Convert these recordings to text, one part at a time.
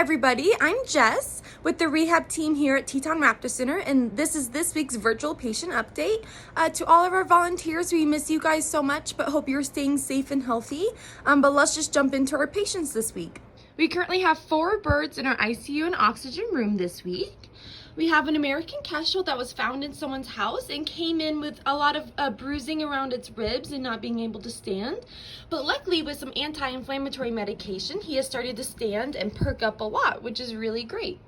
everybody, I'm Jess with the rehab team here at Teton Raptor Center, and this is this week's virtual patient update. To all of our volunteers, we miss you guys so much, but hope you're staying safe and healthy. But let's just jump into our patients this week. We currently have 4 birds in our ICU and oxygen room this week. We have an American kestrel that was found in someone's house and came in with a lot of bruising around its ribs and not being able to stand. But luckily, with some anti-inflammatory medication, he has started to stand and perk up a lot, which is really great.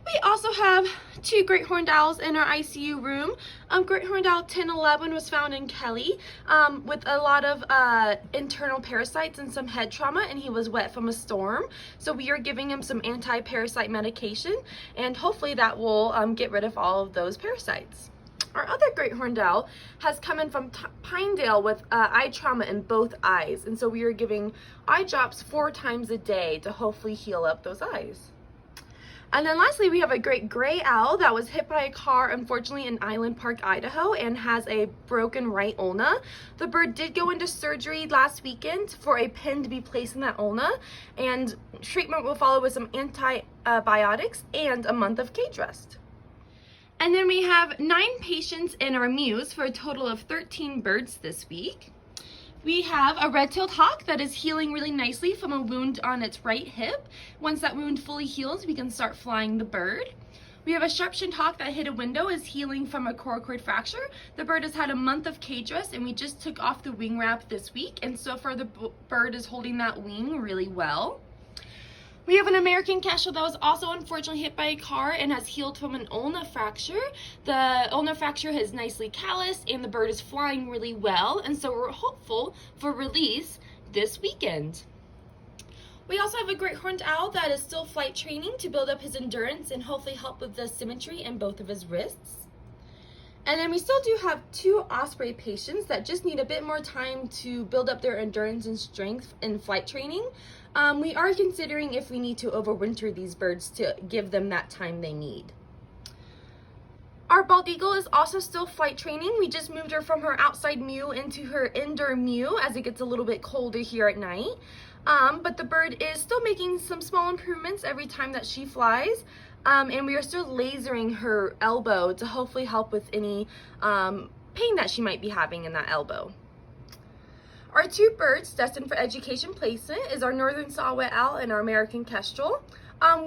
We also have 2 great horned owls in our ICU room. Great horned owl 1011 was found in Kelly with a lot of internal parasites and some head trauma, and he was wet from a storm. So we are giving him some anti-parasite medication, and hopefully that will get rid of all of those parasites. Our other great horned owl has come in from Pinedale with eye trauma in both eyes, and so we are giving eye drops 4 times a day to hopefully heal up those eyes. And then lastly, we have a great gray owl that was hit by a car, unfortunately, in Island Park, Idaho, and has a broken right ulna. The bird did go into surgery last weekend for a pin to be placed in that ulna, and treatment will follow with some antibiotics and a month of cage rest. And then we have 9 patients in our Muse for a total of 13 birds this week. We have a Redtailed Hawk that is healing really nicely from a wound on its right hip. Once that wound fully heals, we can start flying the bird. We have a Sharp-shinned hawk that hit a window, is healing from a coracoid fracture. The bird has had a month of cage rest, and we just took off the wing wrap this week, and so far the bird is holding that wing really well. We have an American kestrel that was also unfortunately hit by a car and has healed from an ulna fracture. The ulna fracture is nicely calloused and the bird is flying really well, and so we're hopeful for release this weekend. We also have a great horned owl that is still flight training to build up his endurance and hopefully help with the symmetry in both of his wrists. And then we still do have 2 Osprey patients that just need a bit more time to build up their endurance and strength in flight training. We are considering if we need to overwinter these birds to give them that time they need. Our bald eagle is also still flight training. We just moved her from her outside mew into her indoor mew as it gets a little bit colder here at night. But the bird is still making some small improvements every time that she flies. And we are still lasering her elbow to hopefully help with any pain that she might be having in that elbow. Our 2 birds destined for education placement is our northern saw-whet owl and our American kestrel.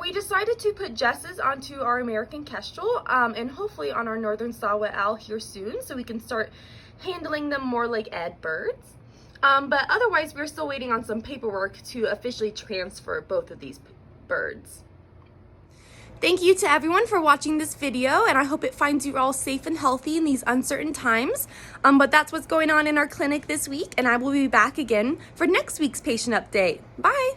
We decided to put Jesses onto our American kestrel and hopefully on our northern saw-whet owl here soon, so we can start handling them more like ed birds. But otherwise, we're still waiting on some paperwork to officially transfer both of these birds. Thank you to everyone for watching this video, and I hope it finds you all safe and healthy in these uncertain times. But that's what's going on in our clinic this week, and I will be back again for next week's patient update. Bye!